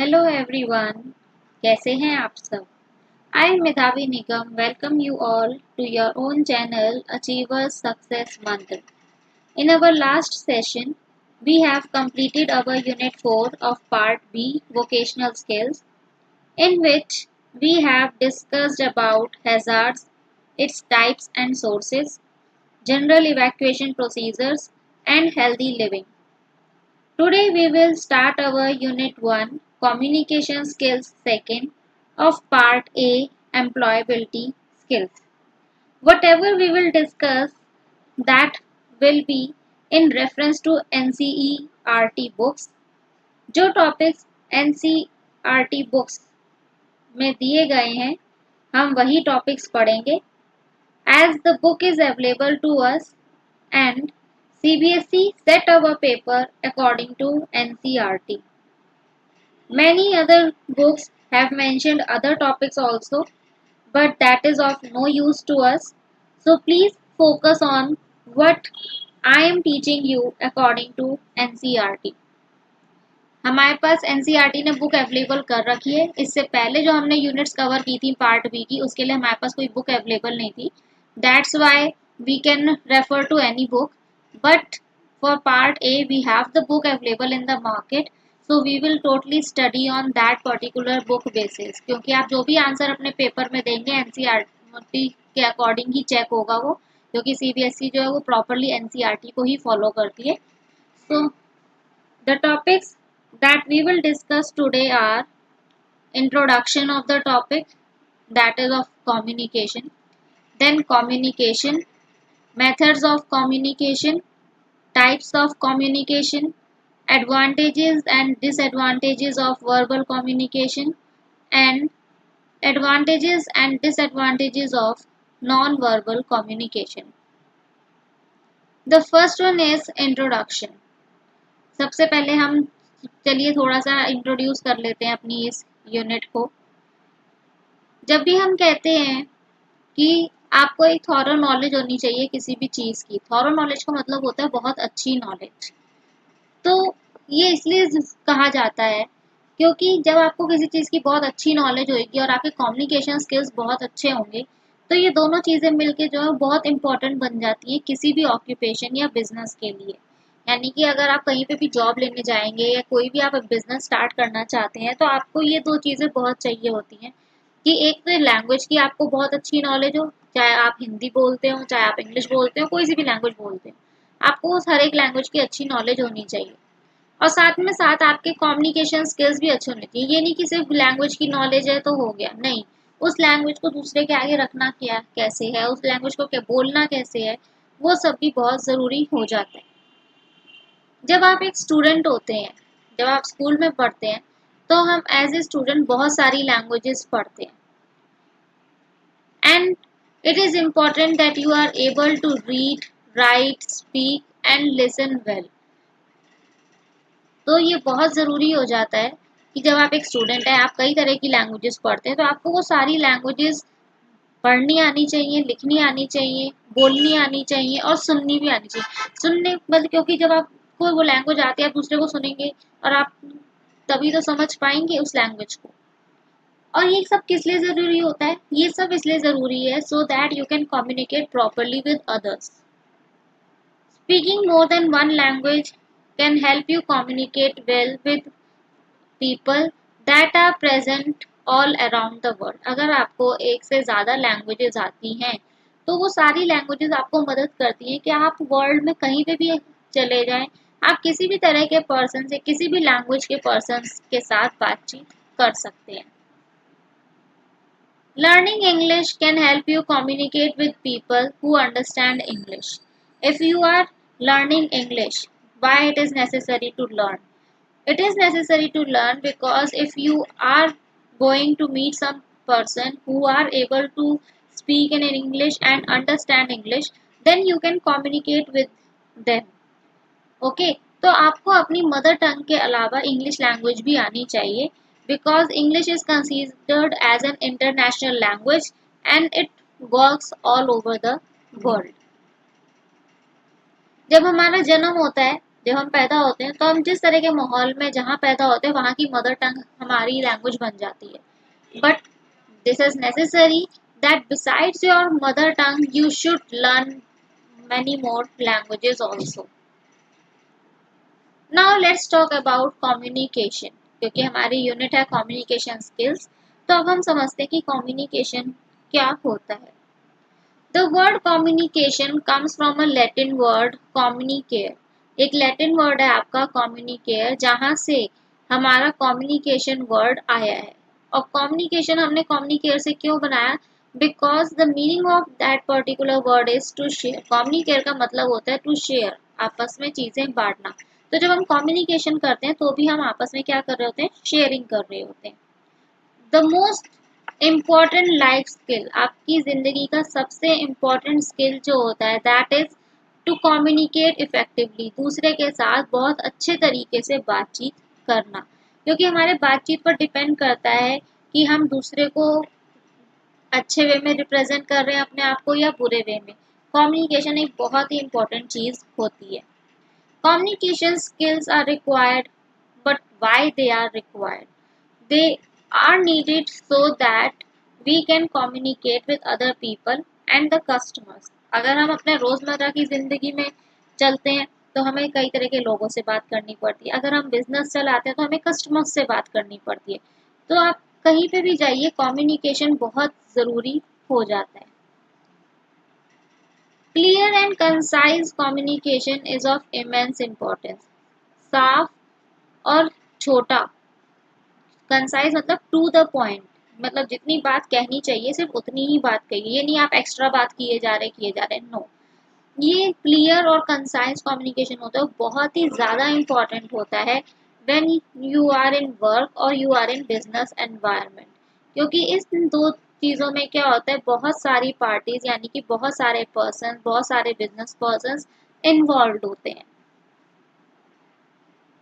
Hello everyone, कैसे हैं आप सब? I am Medhavi Nigam, welcome you all to your own channel Achievers Success Mantra. In our last session, we have completed our Unit 4 of Part B, Vocational Skills, in which we have discussed about hazards, its types and sources, general evacuation procedures, and healthy living. Today we will start our Unit 1 Communication Skills second of Part A Employability Skills. Whatever we will discuss that will be in reference to NCERT books. जो topics NCERT books में दिए गए हैं हम वही topics पढ़ेंगे as the book is available to us and CBSE set our paper according to NCERT. Many other books have mentioned other topics also, but that is of no use to us. So please focus on what I am teaching you according to NCERT. हमारे पास NCERT ने book available कर रखी है. इससे पहले जो हमने units cover की थी पार्ट बी की, उसके लिए हमारे पास कोई बुक अवेलेबल नहीं थी. That's why we can refer to any book. But for part A, we have the book available in the market. So we will totally study on that particular book basis. क्योंकि आप जो भी answer अपने paper में देंगे NCERT के according ही check होगा वो, क्योंकि CBSE जो है वो प्रॉपरली NCERT को ही फॉलो करती है. So the topics that we will discuss today are introduction of the topic, that is of communication, then communication, methods of communication, types of communication, advantages and disadvantages of verbal communication, and advantages and disadvantages of non-verbal communication. The first one is introduction. सबसे पहले हम चलिए थोड़ा सा introduce कर लेते हैं अपनी इस यूनिट को. जब भी हम कहते हैं कि आपको एक थॉरो नॉलेज होनी चाहिए किसी भी चीज़ की, थॉरो नॉलेज का मतलब होता है बहुत अच्छी नॉलेज. तो ये इसलिए कहा जाता है क्योंकि जब आपको किसी चीज़ की बहुत अच्छी नॉलेज होगी और आपके कम्युनिकेशन स्किल्स बहुत अच्छे होंगे, तो ये दोनों चीज़ें मिलके जो है बहुत इंपॉर्टेंट बन जाती है किसी भी ऑक्यूपेशन या बिजनेस के लिए. यानी कि अगर आप कहीं पे भी जॉब लेने जाएंगे या कोई भी आप बिजनेस स्टार्ट करना चाहते हैं, तो आपको ये दो चीज़ें बहुत चाहिए होती हैं कि एक तो लैंग्वेज की आपको बहुत अच्छी नॉलेज हो, चाहे आप हिंदी बोलते हो, चाहे आप इंग्लिश बोलते हो, कोई सी भी लैंग्वेज बोलते हो, आपको उस हर एक लैंग्वेज की अच्छी नॉलेज होनी चाहिए. और साथ में साथ आपके कम्युनिकेशन स्किल्स भी अच्छे होने चाहिए. ये नहीं कि सिर्फ लैंग्वेज की नॉलेज है तो हो गया, नहीं. उस लैंग्वेज को दूसरे के आगे रखना क्या कैसे है, उस लैंग्वेज को क्या बोलना कैसे है, वो सब भी बहुत ज़रूरी हो जाता है. जब आप एक स्टूडेंट होते हैं, जब आप स्कूल में पढ़ते हैं, तो हम एज ए स्टूडेंट बहुत सारी लैंग्वेजेस पढ़ते हैं. And it is important that you are able to read, write, speak and listen well. तो ये बहुत ज़रूरी हो जाता है कि जब आप एक स्टूडेंट हैं, आप कई तरह की लैंग्वेजेस पढ़ते हैं, तो आपको वो सारी लैंग्वेजेस पढ़नी आनी चाहिए, लिखनी आनी चाहिए, बोलनी आनी चाहिए और सुननी भी आनी चाहिए. सुनने मतलब क्योंकि जब आपको वो लैंग्वेज आती है, आप दूसरे को सुनेंगे और आप तभी तो समझ पाएंगे उस लैंग्वेज को. और ये सब किस लिए ज़रूरी होता है? ये सब इसलिए ज़रूरी है so that you can communicate properly with others. Speaking more than one language can help you communicate well with people that are present all around the world. अगर आपको एक से ज़्यादा लैंग्वेजेस आती हैं, तो वो सारी लैंग्वेजेस आपको मदद करती हैं कि आप वर्ल्ड में कहीं पे भी चले जाएं, आप किसी भी तरह के पर्सन से, किसी भी लैंग्वेज के पर्सन के साथ बातचीत कर सकते हैं. Learning English can help you communicate with people who understand English. If you are learning English, why it is necessary to learn? It is necessary to learn because if you are going to meet some person who are able to speak in English and understand English, then you can communicate with them. Okay? तो आपको अपनी mother tongue के अलावा English language भी आनी चाहिए, because English is considered as an international language and it works all over the world. जब हमारा जन्म होता है, जब हम पैदा होते हैं तो हम जिस तरह के माहौल में जहाँ पैदा होते हैं वहाँ की मदर टंग हमारी लैंग्वेज बन जाती है. But this is necessary that besides your mother tongue you should learn many more languages also. Now let's talk about communication. क्योंकि हमारी यूनिट है communication skills, तो अब हम समझते हैं कि communication क्या होता है. The word communication comes from a Latin word communicare. एक Latin word है आपका communicare, जहाँ से हमारा communication word आया है. और communication हमने communicare से क्यों बनाया? Because the meaning of that particular word is to share. Communicare का मतलब होता है to share, आपस में चीजें बांटना. तो जब हम communication करते हैं तो भी हम आपस में क्या कर रहे होते हैं? शेयरिंग कर रहे होते हैं. The most important life skill, आपकी जिंदगी का सबसे इम्पॉर्टेंट स्किल जो होता है that is to communicate effectively, दूसरे के साथ बहुत अच्छे तरीके से बातचीत करना. क्योंकि हमारे बातचीत पर डिपेंड करता है कि हम दूसरे को अच्छे वे में रिप्रेजेंट कर रहे हैं अपने आप को या बुरे वे में. कम्युनिकेशन एक बहुत ही इम्पोर्टेंट चीज होती है. Communication skills are required, but why they are required? They are needed so that we can communicate with other people and the customers. अगर हम अपने रोजमर्रा की जिंदगी में चलते हैं तो हमें कई तरह के लोगों से बात करनी पड़ती है. अगर हम बिजनेस चलाते हैं तो हमें कस्टमर्स से बात करनी पड़ती है. तो आप कहीं पे भी जाइए, कम्युनिकेशन बहुत जरूरी हो जाता है. Clear and concise communication is of immense importance. साफ और छोटा, कंसाइज मतलब टू द पॉइंट, मतलब जितनी बात कहनी चाहिए सिर्फ उतनी ही बात कहिए. ये नहीं आप एक्स्ट्रा बात किए जा रहे, नो. ये क्लियर और कंसाइज कम्युनिकेशन होता है, बहुत ही ज़्यादा इम्पॉर्टेंट होता है when you are in work और you are in business environment. क्योंकि इस दो चीज़ों में क्या होता है, बहुत सारी पार्टीज यानी कि बहुत सारे पर्सन, बहुत सारे बिजनेस पर्सन इन्वॉल्व होते हैं.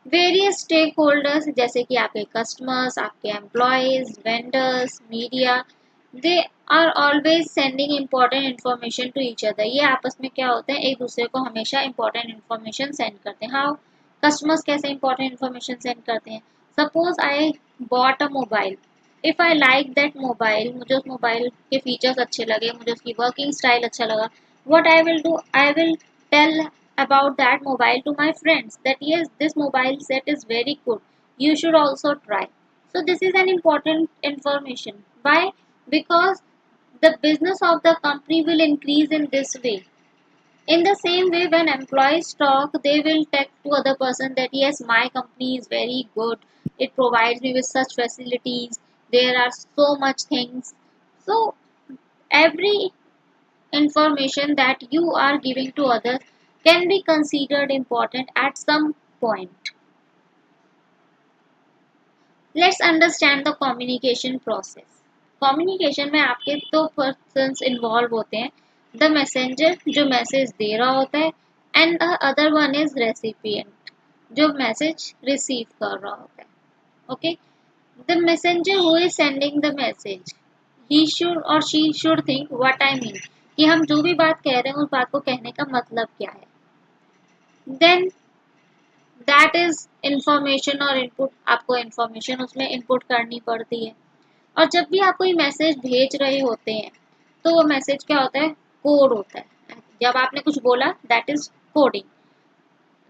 वेरियस स्टेक होल्डर्स जैसे कि आपके कस्टमर्स, आपके employees, vendors, media, they are always sending important information to each other. ये आपस में क्या होते हैं, एक दूसरे को हमेशा इम्पोर्टेंट इन्फॉर्मेशन सेंड करते हैं. हाउ? कस्टमर्स कैसे इम्पोर्टेंट इन्फॉर्मेशन सेंड करते हैं? Suppose I bought a mobile. If I like that mobile, मुझे उस मोबाइल के फीचर्स अच्छे लगे, मुझे उसकी वर्किंग स्टाइल अच्छा लगा, what I will do, I will tell about that mobile to my friends that yes, this mobile set is very good, you should also try. So this is an important information. Why? Because the business of the company will increase in this way. In the same way, when employees talk, they will tell to other person that yes, my company is very good, it provides me with such facilities, there are so much things. So every information that you are giving to others can be considered important at some point. Let's understand the communication process. Communication में आपके दो persons involve होते हैं. The messenger जो message दे रहा होता है, and the other one is recipient जो मैसेज रिसीव कर रहा होता है. Okay? The messenger who is sending the message, he should or she should think what I mean, कि हम जो भी बात कह रहे हैं उस बात को कहने का मतलब क्या है. Then that is information और input, आपको information उसमें input करनी पड़ती है. और जब भी आप कोई मैसेज भेज रहे होते हैं तो वो मैसेज क्या होता है, कोड होता है. जब आपने कुछ बोला दैट इज कोडिंग.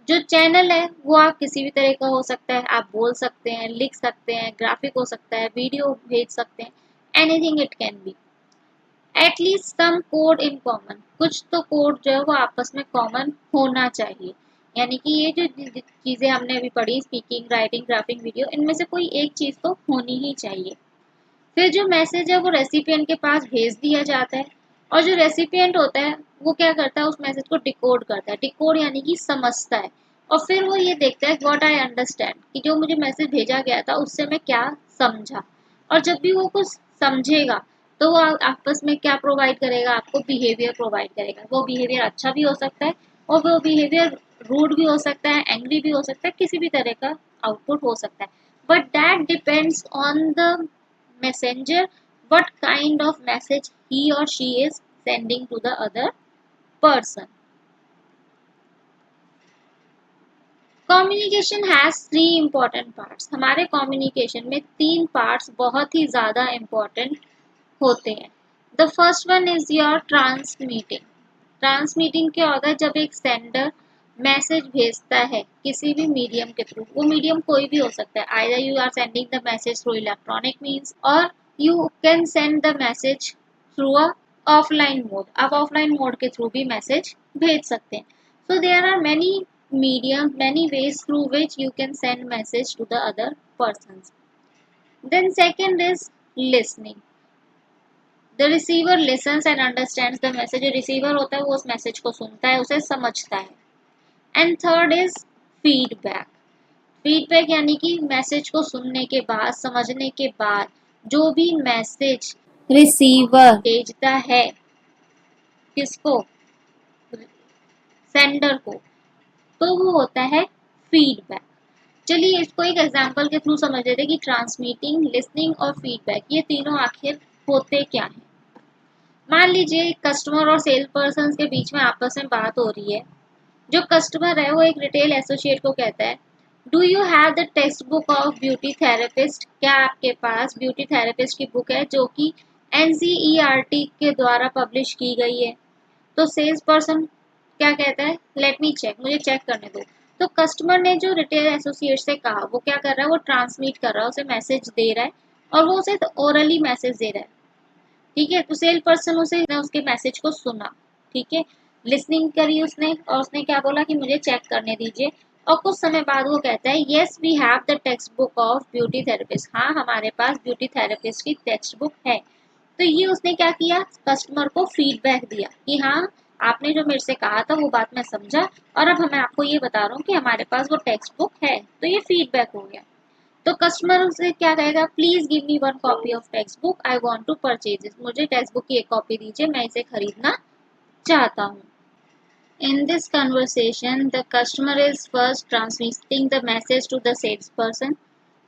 जो चैनल है वो आप किसी भी तरह का हो सकता है, आप बोल सकते हैं, लिख सकते हैं, ग्राफिक हो सकता है, वीडियो भेज सकते हैं, anything it can be. At least some code in common, कुछ तो कोड जो है वो आपस में कॉमन होना चाहिए. यानी कि ये जो चीज़ें हमने अभी पढ़ी, स्पीकिंग, राइटिंग, ग्राफिंग, वीडियो, इनमें से कोई एक चीज़ तो होनी ही चाहिए. फिर जो मैसेज है वो रेसिपिएंट के पास भेज दिया जाता है, और जो रेसिपिएंट होता है वो क्या करता है, उस मैसेज को डिकोड करता है. डिकोड यानी कि समझता है, और फिर वो ये देखता है व्हाट आई अंडरस्टैंड, कि जो मुझे मैसेज भेजा गया था उससे मैं क्या समझा. और जब भी वो कुछ समझेगा तो वो आपस में क्या प्रोवाइड करेगा, आपको बिहेवियर प्रोवाइड करेगा. वो बिहेवियर अच्छा भी हो सकता है और वो बिहेवियर रूड भी हो सकता है, एंग्री भी हो सकता है, किसी भी तरह का आउटपुट हो सकता है. But that depends on the messenger, what kind of message he or she is sending to the other person. Communication has 3 important parts. हमारे कम्युनिकेशन में 3 पार्ट्स बहुत ही ज़्यादा इम्पोर्टेंट होते हैं। The first one is your transmitting. Transmitting क्या होता है? जब एक सेंडर मैसेज भेजता है किसी भी मीडियम के थ्रू, वो मीडियम कोई भी हो सकता है, either you are sending the message through electronic means और you can send the message through a offline mode. आप ऑफलाइन मोड के थ्रू भी मैसेज भेज सकते हैं। So there are many medium many ways through which you can send message to the other persons. Then second is listening. The receiver listens and understands the message. जो receiver होता है वो उस message को सुनता है, उसे समझता है. And third is feedback. Feedback यानी कि message को सुनने के बाद, समझने के बाद जो भी message receiver भेजता है किसको, sender को, तो वो होता है फीडबैक। चलिए इसको एक एग्जांपल के थ्रू समझ लेते हैं कि ट्रांसमीटिंग, लिसनिंग और फीडबैक ये तीनों आखिर होते क्या हैं। मान लीजिए कस्टमर और सेल्स पर्सन के बीच में आपस में बात हो रही है। जो कस्टमर है वो एक रिटेल एसोसिएट को कहता है, do you have the text book of beauty therapist? क्या आपके पास ब्यूटी थेरेपिस्ट की बुक है जो कि एनसीईआरटी के द्वारा पब्लिश की गई है? तो सेल्स पर्सन क्या कहता है, लेट मी चेक, मुझे चेक करने दो। तो कस्टमर ने जो रिटेल एसोसिएट से कहा वो क्या कर रहा है, वो ट्रांसमिट कर रहा है, उसे मैसेज दे रहा है और वो उसे ओरली मैसेज दे रहा है। ठीक है, तो सेल पर्सन उसे उसके मैसेज को सुना, ठीक है, लिसनिंग करी उसने और उसने क्या बोला कि मुझे चेक करने दीजिए। और कुछ समय बाद वो कहता है, yes we have the text book of beauty therapist. हाँ, हमारे पास ब्यूटी थेरेपिस्ट की टेक्स्ट बुक है। तो ये उसने क्या किया, कस्टमर को फीडबैक दिया कि हाँ आपने जो मेरे से कहा था वो बात मैं समझा और अब मैं आपको ये बता रहा हूँ कि हमारे पास वो टेक्स्ट बुक है। तो ये फीडबैक हो गया। तो कस्टमर उसे क्या कहेगा, please give me 1 copy of text book, I want to purchase it. मुझे टेक्स्ट बुक की 1 कॉपी दीजिए, मैं इसे खरीदना चाहता हूँ। In this conversation, the customer is first transmitting the message to the salesperson.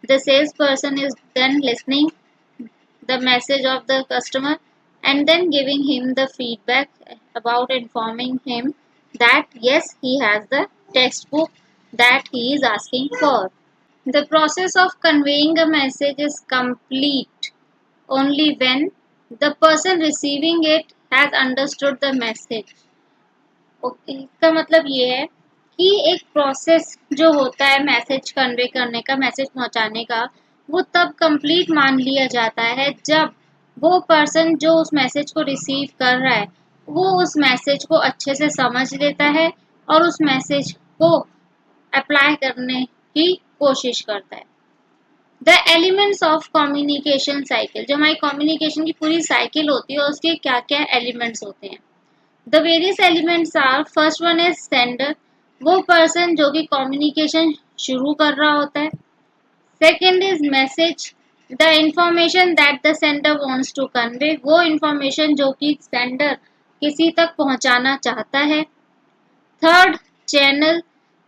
The salesperson is then listening the message of the customer and then giving him the feedback about informing him that yes, he has the textbook that he is asking for. The process of conveying a message is complete only when the person receiving it has understood the message. Okay, इसका मतलब ये है कि एक process जो होता है message convey करने का, मैसेज पहुंचाने का, वो तब कंप्लीट मान लिया जाता है जब वो पर्सन जो उस मैसेज को रिसीव कर रहा है वो उस मैसेज को अच्छे से समझ लेता है और उस मैसेज को अप्लाई करने की कोशिश करता है। The elements of communication cycle, जो हमारी कम्युनिकेशन की पूरी साइकिल होती है उसके क्या क्या एलिमेंट्स होते हैं। The various elements are, first one is sender, वो पर्सन जो कि कम्युनिकेशन शुरू कर रहा होता है। Second is message, the information that the sender wants to convey, वो इंफॉर्मेशन जो कि सेंडर किसी तक पहुंचाना चाहता है। Third, channel,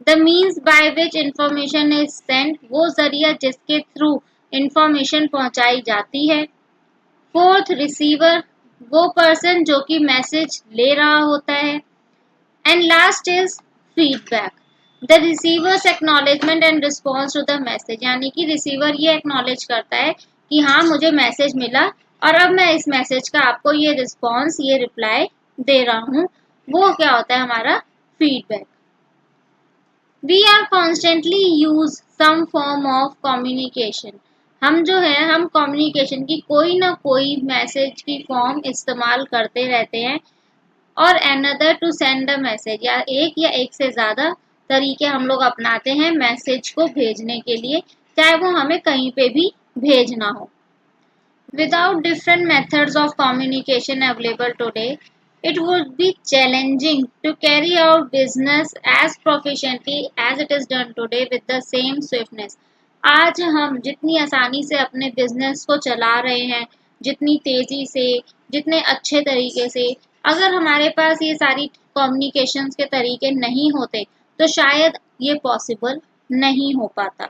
the means by which information is sent, वो जरिया जिसके थ्रू इंफॉर्मेशन पहुंचाई जाती है। फोर्थ, रिसीवर, वो पर्सन जो कि मैसेज ले रहा होता है। And last is feedback, the receiver's acknowledgement and response to the message, यानी कि रिसीवर ये एक्नॉलेज करता है कि हाँ मुझे मैसेज मिला और अब मैं इस मैसेज का आपको ये रिस्पॉन्स, ये रिप्लाई दे रहा हूँ, वो क्या होता है हमारा feedback. We are constantly use some form of communication, हम जो है हम कम्युनिकेशन की कोई ना कोई मैसेज की फॉर्म इस्तेमाल करते रहते हैं। और another to send a message, या एक से ज़्यादा तरीके हम लोग अपनाते हैं मैसेज को भेजने के लिए, चाहे वो हमें कहीं पे भी भेजना हो। Without different methods of communication available today, it would be challenging to carry out business as proficiently as it is done today with the same swiftness. आज हम जितनी आसानी से अपने बिजनेस को चला रहे हैं, जितनी तेजी से, जितने अच्छे तरीके से, अगर हमारे पास ये सारी कम्युनिकेशंस के तरीके नहीं होते तो शायद ये पॉसिबल नहीं हो पाता।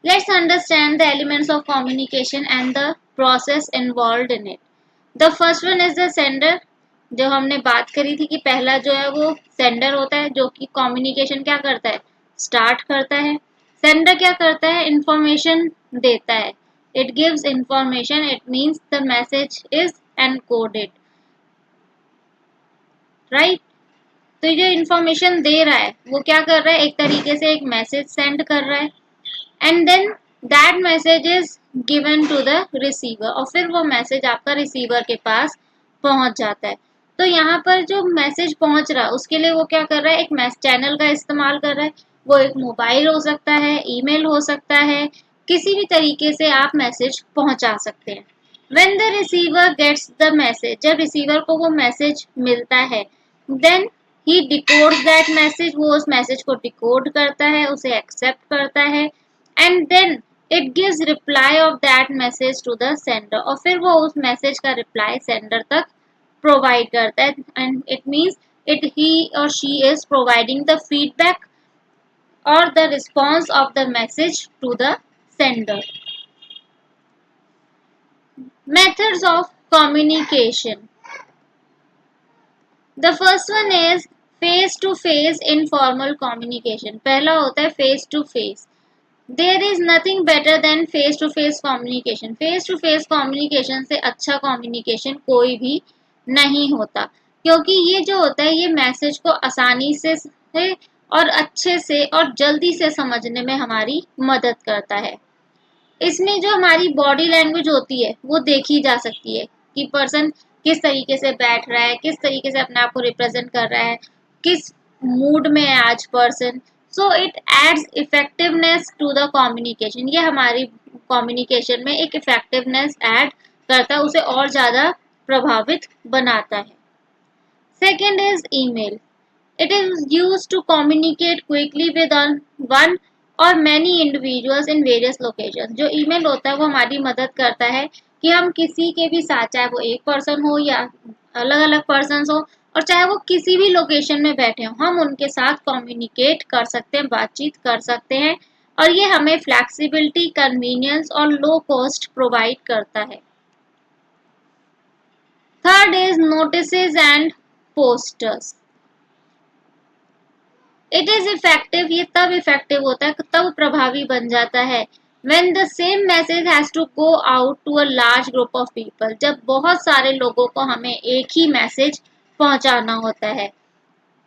Let's understand the elements of communication and the process involved in it. The first one is the sender. जो हमने बात करी थी कि पहला जो है वो सेंडर होता है, जो कि कम्युनिकेशन क्या करता है, स्टार्ट करता है। सेंडर क्या करता है, इंफॉर्मेशन देता है। It gives information, it means the message is encoded, right. तो ये जो इंफॉर्मेशन दे रहा है वो क्या कर रहा है, एक तरीके से एक मैसेज सेंड कर रहा है, and then that message is given to the receiver, और फिर वो मैसेज आपका रिसीवर के पास पहुंच जाता है। तो यहाँ पर जो मैसेज पहुंच रहा है उसके लिए वो क्या कर रहा है, एक मैस चैनल का इस्तेमाल कर रहा है। वो एक मोबाइल हो सकता है, ईमेल हो सकता है, किसी भी तरीके से आप मैसेज पहुंचा सकते हैं। When the receiver gets the message, जब रिसीवर को वो मैसेज मिलता है, then he decodes that message, वो उस मैसेज को डिकोड करता है, उसे एक्सेप्ट करता है, and then it gives reply of that message to the sender, और फिर वो उस मैसेज का रिप्लाई सेंडर तक प्रोवाइड करता है, and it means it he or she is providing the feedback or the response of the message to the sender. Methods of communication. The first one is face to face informal communication. पहला होता है face to face. There is nothing better than face to face communication. Face to face communication से अच्छा communication कोई भी नहीं होता, क्योंकि ये जो होता है ये मैसेज को आसानी से और अच्छे से और जल्दी से समझने में हमारी मदद करता है। इसमें जो हमारी बॉडी लैंग्वेज होती है वो देखी जा सकती है कि पर्सन किस तरीके से बैठ रहा है, किस तरीके से अपने आप को रिप्रेजेंट कर रहा है, किस मूड में है आज person. So it adds effectiveness to the communication, ये हमारी कम्युनिकेशन में एक इफेक्टिवनेस ऐड करता है, उसे और ज़्यादा प्रभावित बनाता है। Second is email. It is used to communicate quickly with one or many individuals in various locations. जो ईमेल होता है वो हमारी मदद करता है कि हम किसी के भी साथ, चाहे वो एक पर्सन हो या अलग अलग पर्सन हो, और चाहे वो किसी भी लोकेशन में बैठे हो, हम उनके साथ कम्युनिकेट कर सकते हैं, बातचीत कर सकते हैं, और ये हमें फ्लैक्सिबिलिटी, कन्वीनियंस और लो कॉस्ट प्रोवाइड करता है। Third is notices and posters. It is effective, ये तब इफेक्टिव होता है, तब प्रभावी बन जाता है when the same message has to go out to a large group of people, जब बहुत सारे लोगों को हमें एक ही मैसेज पहुंचाना होता है।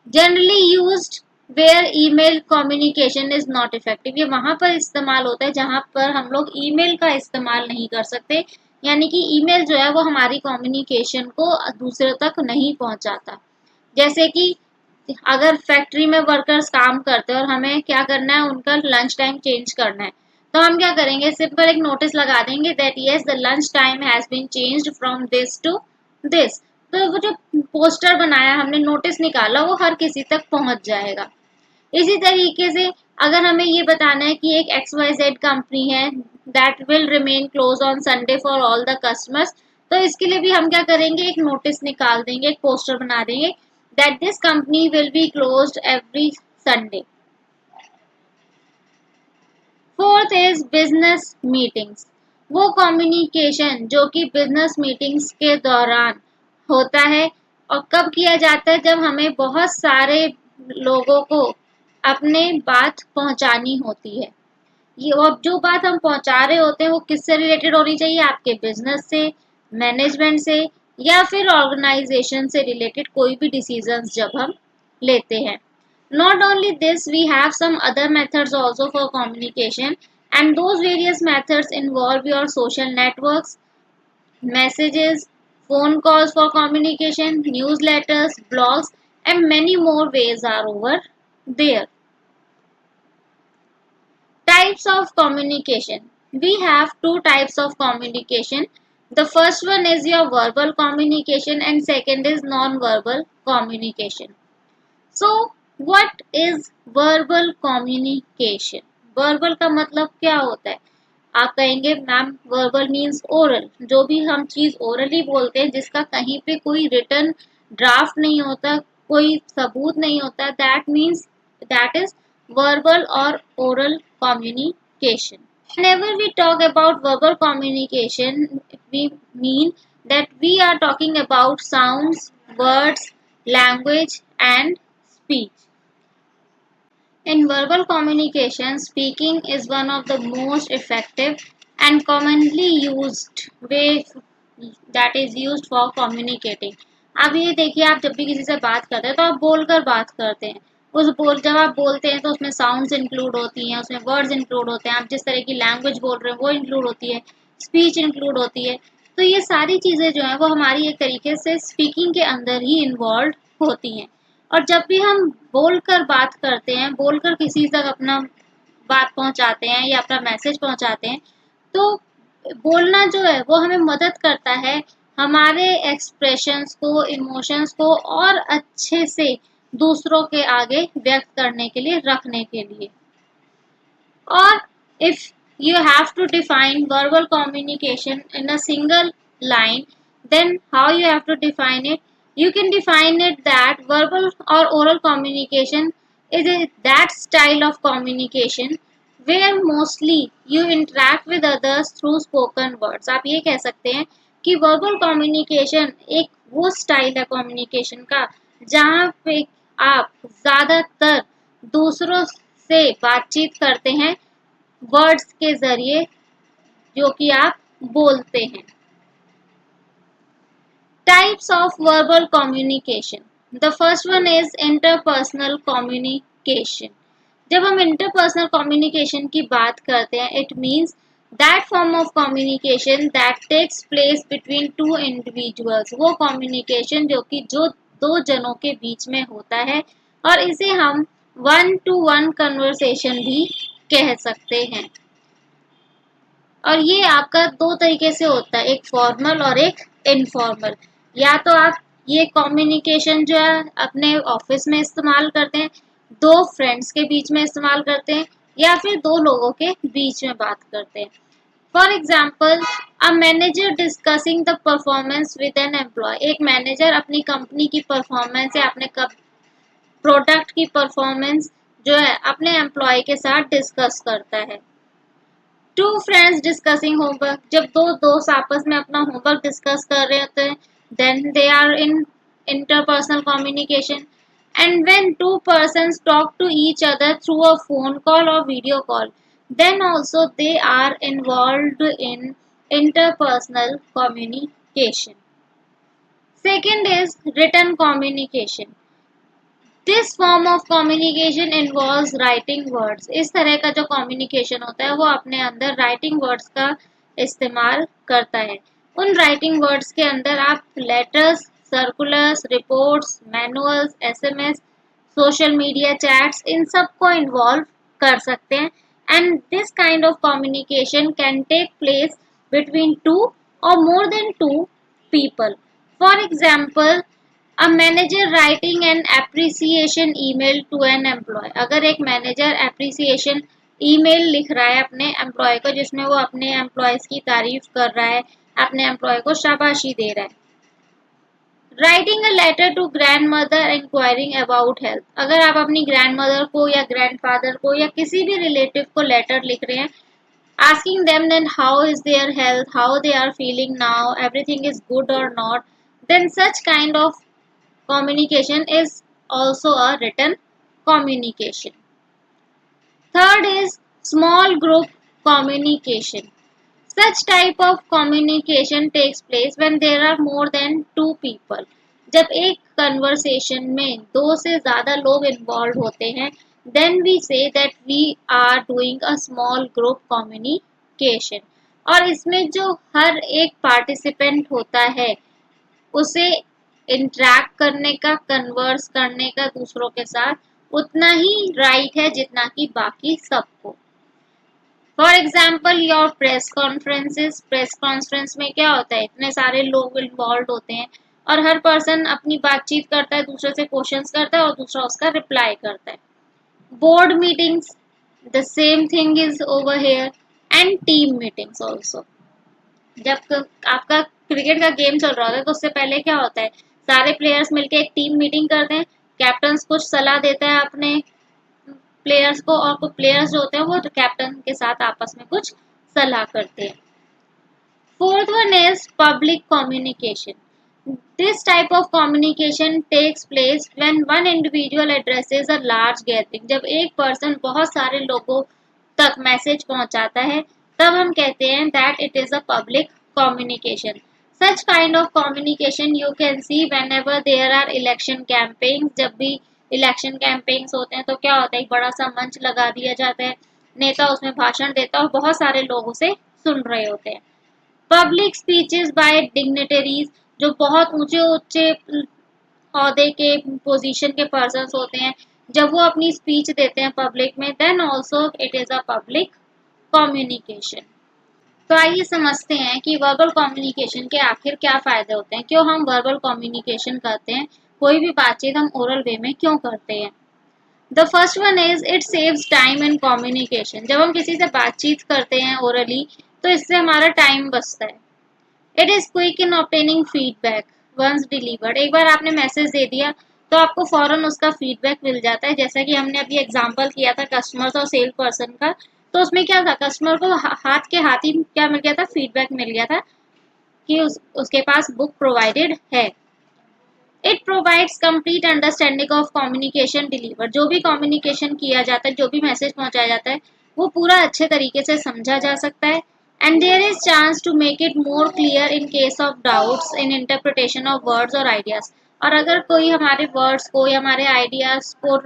Generally used where email communication is not effective, ये वहां पर इस्तेमाल होता है जहां पर हम लोग ईमेल का इस्तेमाल नहीं कर सकते, यानी कि ईमेल जो है वो हमारी कम्युनिकेशन को दूसरे तक नहीं पहुंचाता। जैसे कि अगर फैक्ट्री में वर्कर्स काम करते हैं और हमें क्या करना है, उनका लंच टाइम चेंज करना है, तो हम क्या करेंगे, सिंपल एक नोटिस लगा देंगे that yes the lunch time has been changed from this to this. तो वो जो पोस्टर बनाया हमने, नोटिस निकाला, वो हर किसी तक पहुंच जाएगा। इसी तरीके से अगर हमें ये बताना है कि एक XYZ कंपनी है that will remain close on Sunday for all the customers, तो इसके लिए भी हम क्या करेंगे, एक नोटिस निकाल देंगे, एक पोस्टर बना देंगे that this company will be closed every Sunday. Fourth is business meetings. वो communication जो कि business meetings के दौरान होता है, और कब किया जाता है, जब हमें बहुत सारे लोगों को अपने बात पहुंचानी होती है। ये और जो बात हम पहुंचा रहे होते हैं वो किससे रिलेटेड होनी चाहिए, आपके बिजनेस से, मैनेजमेंट से, या फिर ऑर्गेनाइजेशन से रिलेटेड कोई भी डिसीजंस जब हम लेते हैं। Not only this, we have some other methods also for communication, and those various methods involve your social networks, messages, phone calls for communication, newsletters, blogs, and many more ways are over there. Types of communication. We have two types of communication. The first one is your verbal communication and second is non-verbal communication. So, what is verbal communication? Verbal का मतलब क्या होता है? आप कहेंगे ma'am verbal means oral, जो भी हम चीज ओरली बोलते हैं जिसका कहीं पे कोई रिटर्न ड्राफ्ट नहीं होता, कोई सबूत नहीं होता, that is verbal or oral communication. Whenever we talk about verbal communication, we mean that we are talking about sounds, words, language, and speech. In verbal communication, speaking is one of the most effective and commonly used way that is used for communicating. अब ये देखिए, आप जब भी किसी से बात करते हैं तो आप बोलकर बात करते हैं। जब आप बोलते हैं तो उसमें साउंड्स इंक्लूड होती हैं, उसमें वर्ड्स इंक्लूड होते हैं, आप जिस तरह की लैंग्वेज बोल रहे हैं वो इंक्लूड होती है, स्पीच इंक्लूड होती है। तो ये सारी चीज़ें जो हैं वो हमारी एक तरीके से स्पीकिंग के अंदर ही इन्वॉल्व होती हैं। और जब भी हम बोलकर बात करते हैं, बोलकर किसी तक अपना बात पहुंचाते हैं या अपना मैसेज पहुंचाते हैं, तो बोलना जो है वो हमें मदद करता है हमारे एक्सप्रेशंस को, इमोशंस को और अच्छे से दूसरों के आगे व्यक्त करने के लिए, रखने के लिए। और if you have to define verbal communication in a single line, then how you have to define it? You can define it that verbal or oral communication is that style of communication where mostly you interact with others through spoken words. आप ये कह सकते हैं कि verbal communication एक वो style है communication का जहाँ पे आप ज़्यादातर दूसरों से बातचीत करते हैं वर्ड्स के जरिए जो कि आप बोलते हैं। Types of verbal communication. The first one is interpersonal communication. जब हम इंटरपर्सनल कम्युनिकेशन की बात करते हैं, it means that form of communication that takes place between two individuals. वो कम्युनिकेशन जो कि दो जनों के बीच में होता है, और इसे हम वन टू वन कन्वर्सेशन भी कह सकते हैं। और ये आपका दो तरीके से होता है, एक फॉर्मल और एक इनफॉर्मल। या तो आप ये कम्युनिकेशन जो है अपने ऑफिस में इस्तेमाल करते हैं, दो फ्रेंड्स के बीच में इस्तेमाल करते हैं, या फिर दो लोगों के बीच में बात करते हैं। For example, a manager discussing the performance with an employee. एक मैनेजर अपनी कंपनी की परफॉर्मेंस या अपने प्रोडक्ट की परफॉर्मेंस जो है अपने एम्प्लॉय के साथ डिस्कस करता है। Two friends discussing homework. जब दो दोस्त आपस में अपना होमवर्क डिस्कस कर रहे होते हैं, then they are in interpersonal communication. And when two persons talk to each other through a phone call और video call, then also they are involved in interpersonal communication. Second is written communication. This form of communication involves writing words. इस तरह का जो communication होता है वो अपने अंदर राइटिंग वर्ड्स का इस्तेमाल करता है। उन राइटिंग वर्ड्स के अंदर आप letters, circulars, reports, manuals, SMS, social media chats, इन सब को इन्वॉल्व कर सकते हैं। And this kind of communication can take place between two और more than two people. For example, a manager writing an appreciation email to an employee. अगर एक manager appreciation email लिख रहा है अपने एम्प्लॉय को, जिसमें वो अपने एम्प्लॉयज की तारीफ कर रहा है, अपने एम्प्लॉय को शाबाशी दे रहा है। Writing a letter to grandmother inquiring about health. अगर आप अपनी ग्रैंड मदर को या ग्रैंड फादर को या किसी भी रिलेटिव को लेटर लिख रहे हैं, asking them then how is their health, how they are feeling now, everything is good or not, then such kind of communication is also a written communication. Third is small group communication. Such type of communication takes place when there are more than two people. जब एक conversation में दो से ज़्यादा लोग involved होते हैं, then we say that we are doing a small group communication. और इसमें जो हर एक participant होता है उसे इंटरैक्ट करने का, कन्वर्स करने का दूसरों के साथ उतना ही राइट है जितना कि बाकी सबको। For example, your press conferences. Press conference में क्या होता है, इतने सारे लोग इन्वॉल्व होते हैं और हर पर्सन अपनी बातचीत करता है, दूसरे से क्वेश्चंस करता है और दूसरा उसका रिप्लाई करता है। Board meetings, the same thing is over here. And team meetings also. जब आपका क्रिकेट का गेम चल रहा होता है तो उससे पहले क्या होता है, सारे प्लेयर्स मिलके एक टीम मीटिंग करते हैं, कैप्टन कुछ सलाह देता है अपने प्लेयर्स को, और कुछ प्लेयर्स जो होते हैं वो कैप्टन के साथ आपस में कुछ सलाह करते हैं। Fourth one is public communication. This type of communication takes place when one individual addresses a large gathering. जब एक person बहुत सारे लोगों तक मैसेज पहुंचाता है तब हम कहते हैं that it is a public communication. Such kind of communication you can see whenever there are election campaigns. जब भी election campaigns होते हैं तो क्या होता है, एक बड़ा सा मंच लगा दिया जाता है, नेता उसमें भाषण देता है और बहुत सारे लोग उसे सुन रहे होते हैं. पब्लिक स्पीचेस बाय डिग्निटरीज, जो बहुत ऊंचे ऊंचे औहदे के पोजीशन के पर्सन्स होते हैं, जब वो अपनी स्पीच देते हैं पब्लिक में, then also it is a public communication. तो आइए समझते हैं कि वर्बल कम्युनिकेशन के आखिर क्या फायदे होते हैं, क्यों हम वर्बल कम्युनिकेशन करते हैं, कोई भी बातचीत हम ओरल वे में क्यों करते हैं. The first one is it saves time in communication. जब हम किसी से बातचीत करते हैं ओरली तो इससे हमारा टाइम बचता है. It is quick in obtaining feedback once delivered. एक बार आपने मैसेज दे दिया तो आपको फौरन उसका फीडबैक मिल जाता है. जैसा कि हमने अभी एग्जांपल किया था कस्टमर्स और सेल पर्सन का, तो उसमें क्या था, कस्टमर को हाथ के हाथ ही क्या मिल गया था, फीडबैक मिल गया था कि उसके पास बुक प्रोवाइडेड है. It provides complete understanding of communication deliver. जो भी कम्युनिकेशन किया जाता है, जो भी मैसेज पहुंचाया जाता है, वो पूरा अच्छे तरीके से समझा जा सकता है. And there is chance to make it more clear in case of doubts in interpretation of words और आइडियाज. और अगर कोई हमारे वर्ड्स को या हमारे आइडियाज को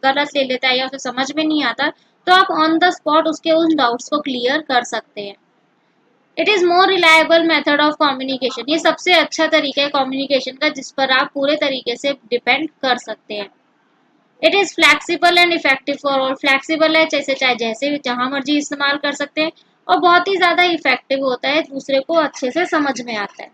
गलत ले लेता है या उसे समझ में नहीं आता, तो आप ऑन द स्पॉट उसके उन डाउट्स को क्लियर कर सकते हैं. It is more reliable method of communication. ये सबसे अच्छा तरीका है कम्युनिकेशन का जिस पर आप पूरे तरीके से डिपेंड कर सकते हैं. It is flexible and effective for all. Flexible है, जैसे चाहे जैसे जहां मर्जी इस्तेमाल कर सकते हैं, और बहुत ही ज्यादा इफेक्टिव होता है, दूसरे को अच्छे से समझ में आता है.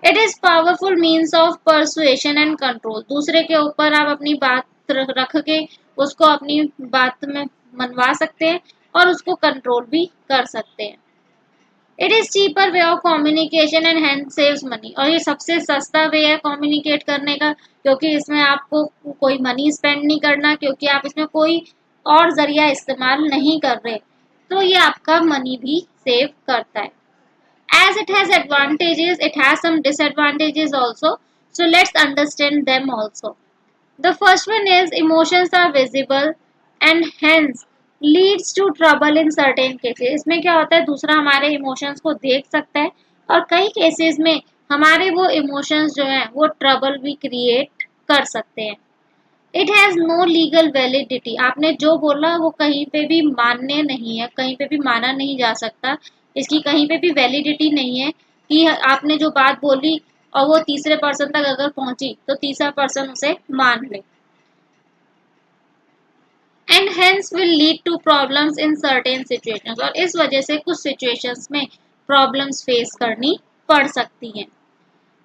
It is powerful means of persuasion and control. दूसरे के ऊपर आप अपनी बात रख के उसको अपनी बात में मनवा सकते हैं और उसको कंट्रोल भी कर सकते हैं. It is cheaper way of communication and hand saves money. और ये सबसे सस्ता वे है कम्युनिकेट करने का, क्योंकि इसमें आपको कोई मनी स्पेंड नहीं करना, क्योंकि आप इसमें कोई और जरिया इस्तेमाल नहीं कर रहे, तो ये आपका मनी भी सेव करता है. As it has advantages, it has some disadvantages also. So let's understand them also. The first one is emotions are visible and hence leads to trouble in certain cases. इसमें क्या होता है, दूसरा हमारे emotions को देख सकता है और कई केसेस में हमारे वो इमोशंस जो हैं वो ट्रबल भी क्रिएट कर सकते हैं. It has no legal validity. आपने जो बोला वो कहीं पे भी मान्य नहीं है, कहीं पे भी माना नहीं जा सकता. इसकी कहीं पे भी वैलिडिटी नहीं है कि आपने जो बात बोली और वो तीसरे पर्सन तक अगर पहुंची तो तीसरा पर्सन उसे मान ले. And hence will lead to problems in certain situations. और इस वजह से कुछ सिचुएशंस में प्रॉब्लम्स फेस करनी पड़ सकती हैं.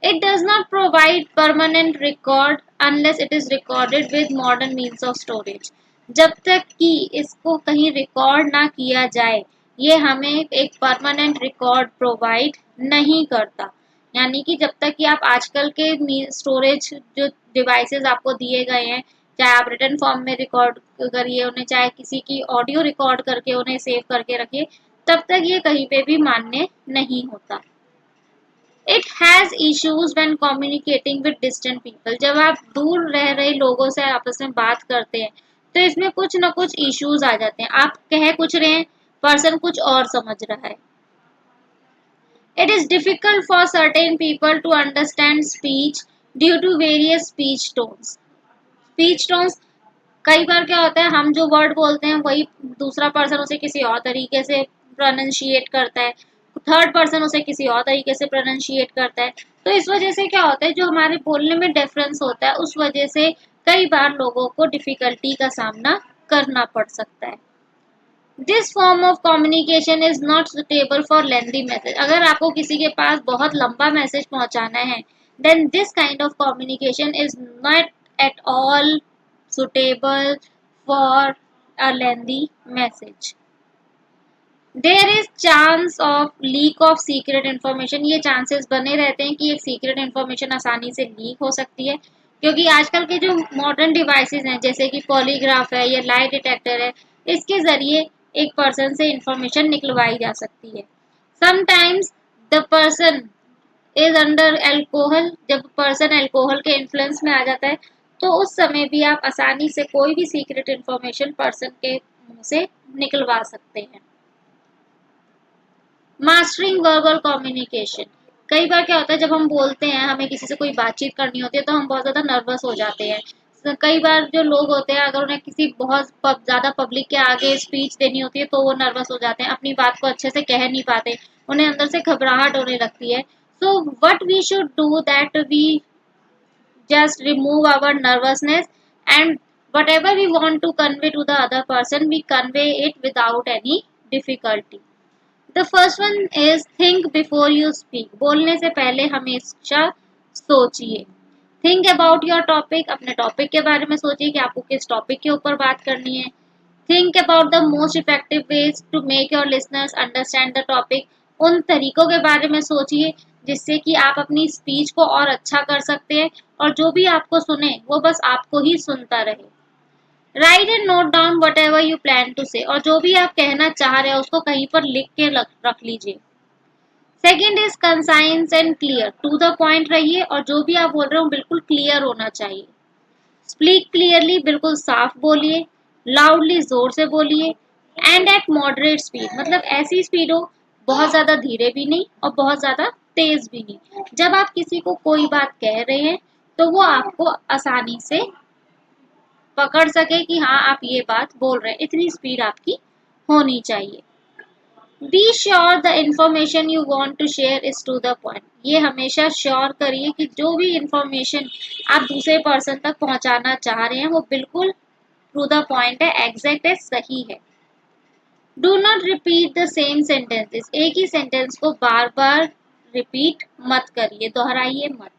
It does not provide permanent record unless it is recorded with modern means of storage. जब तक कि इसको कहीं रिकॉर्ड ना किया जाए, ये हमें एक परमानेंट रिकॉर्ड प्रोवाइड नहीं करता. यानी कि जब तक कि आप आजकल के स्टोरेज जो डिवाइसेस आपको दिए गए हैं, चाहे आप रिटन फॉर्म में रिकॉर्ड करिए उन्हें, चाहे किसी की ऑडियो रिकॉर्ड करके उन्हें सेव करके रखिए, तब तक ये कहीं पे भी मान्य नहीं होता. It has issues when communicating with distant people. जब आप दूर रह रहे लोगों से आपस में बात करते हैं तो इसमें कुछ ना कुछ इश्यूज आ जाते हैं. आप कह कुछ रहे हैं, पर्सन कुछ और समझ रहा है. It is difficult for certain people to understand speech due to various speech tones. Speech tones, कई बार क्या होता है, हम जो वर्ड बोलते हैं वही दूसरा पर्सन उसे किसी और तरीके से प्रोनाउंशिएट करता है, थर्ड पर्सन उसे किसी और तरीके से प्रोनाउंशिएट करता है. तो इस वजह से क्या होता है, जो हमारे बोलने में डिफरेंस होता है उस वजह से कई बार लोगों को डिफिकल्टी का सामना करना पड़ सकता है. This form of communication is not suitable for lengthy message. अगर आपको किसी के पास बहुत लंबा मैसेज पहुंचाना है, then this kind of communication is not at all suitable for a lengthy message. There is chance of leak of secret information. ये chances बने रहते हैं कि एक secret information आसानी से leak हो सकती है, क्योंकि आजकल के जो modern devices हैं जैसे कि polygraph है या lie detector है, इसके जरिए एक person से information निकलवाई जा सकती है. Sometimes the person is under alcohol, जब पर्सन एल्कोहल के इन्फ्लुएंस में आ जाता है तो उस समय भी आप आसानी से कोई भी सीक्रेट इंफॉर्मेशन पर्सन के मुंह से निकलवा सकते हैं। मास्टरिंग वर्बल कम्युनिकेशन, कई बार क्या होता है जब हम बोलते हैं, हमें किसी से कोई बातचीत करनी होती है तो हम बहुत ज़्यादा नर्वस हो जाते हैं। कई बार जो लोग होते हैं अगर उन्हें किसी बहुत ज़्यादा पब्लिक के आगे स्पीच देनी होती है तो वो नर्वस हो जाते हैं, अपनी बात को अच्छे से कह नहीं पाते, उन्हें अंदर से घबराहट होने लगती है। So what we should do that we just remove our nervousness, and whatever we want to convey to the other person we convey it without any difficulty. The first one is think before you speak. बोलने से पहले हमेशा सोचिए। Think about your topic, अपने topic के बारे में सोचिए कि आपको किस टॉपिक के ऊपर बात करनी है। Think about the most effective ways to make your listeners understand the topic. उन तरीकों के बारे में सोचिए जिससे कि आप अपनी स्पीच को और अच्छा कर सकते हैं और जो भी आपको सुने वो बस आपको ही सुनता रहे। Write and note down whatever you plan to say, और जो भी आप कहना चाह रहे हैं उसको कहीं पर लिख के रख लीजिए। Second is concise and clear, to the point रहिए और जो भी आप बोल रहे हो बिल्कुल क्लियर होना चाहिए। स्पीक क्लियरली, बिल्कुल साफ बोलिए। लाउडली, जोर से बोलिए। एंड एट मॉडरेट स्पीड, मतलब ऐसी स्पीड हो, बहुत ज्यादा धीरे भी नहीं और बहुत ज्यादा तेज भी नहीं। जब आप किसी को कोई बात कह रहे हैं तो वो आपको आसानी से पकड़ सके कि हाँ आप ये बात बोल रहे हैं, इतनी स्पीड आपकी होनी चाहिए। Be sure the information you want to share is to the point, ये हमेशा श्योर करिए कि जो भी इंफॉर्मेशन आप दूसरे पर्सन तक पहुंचाना चाह रहे हैं वो बिल्कुल टू द पॉइंट है, एग्जैक्ट है, सही है। Do not repeat the same sentences, एक ही सेंटेंस को बार बार रिपीट मत करिए, दोहराइए मत।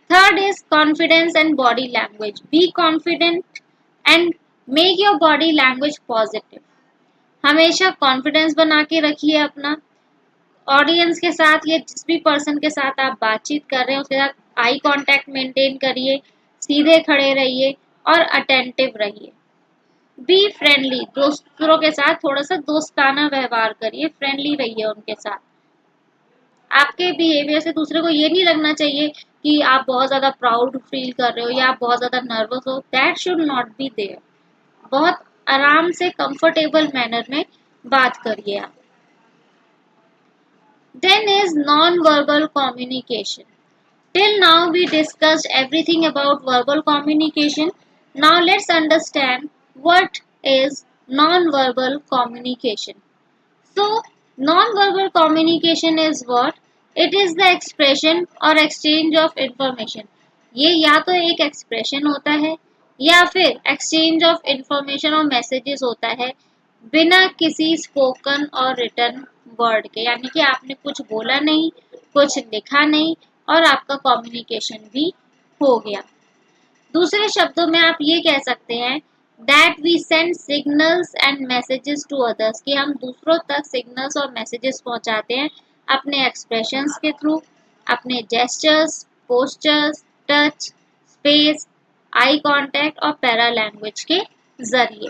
Third is confidence and body language, be confident and make your body language positive. हमेशा कॉन्फिडेंस बना के रखिए अपना ऑडियंस के साथ या जिस भी पर्सन के साथ आप बातचीत कर रहे हैं उसके साथ आई कांटेक्ट मेंटेन करिए, सीधे खड़े रहिए और अटेंटिव रहिए। बी फ्रेंडली, दूसरों के साथ थोड़ा सा दोस्ताना व्यवहार करिए, फ्रेंडली रहिए उनके साथ। आपके बिहेवियर से दूसरे को ये नहीं लगना चाहिए कि आप बहुत ज्यादा प्राउड फील कर रहे हो या आप बहुत ज्यादा नर्वस हो, that should not be there. बहुत आराम से कंफर्टेबल मैनर में बात करिए आप। Then is non-verbal communication. Till now we discussed everything about verbal communication. Now let's understand what is non-verbal communication. So non-verbal communication is what? It is the expression or exchange of information. ये या तो एक expression होता है या फिर exchange of information और messages होता है बिना किसी स्पोकन और रिटन वर्ड के, यानी कि आपने कुछ बोला नहीं, कुछ लिखा नहीं और आपका कम्युनिकेशन भी हो गया। दूसरे शब्दों में आप ये कह सकते हैं that we send signals and messages to others, कि हम दूसरों तक सिग्नल्स और मैसेजेस पहुंचाते हैं अपने एक्सप्रेशंस के थ्रू, अपने gestures, postures, touch, space, eye contact और पैरा लैंग्वेज के जरिए।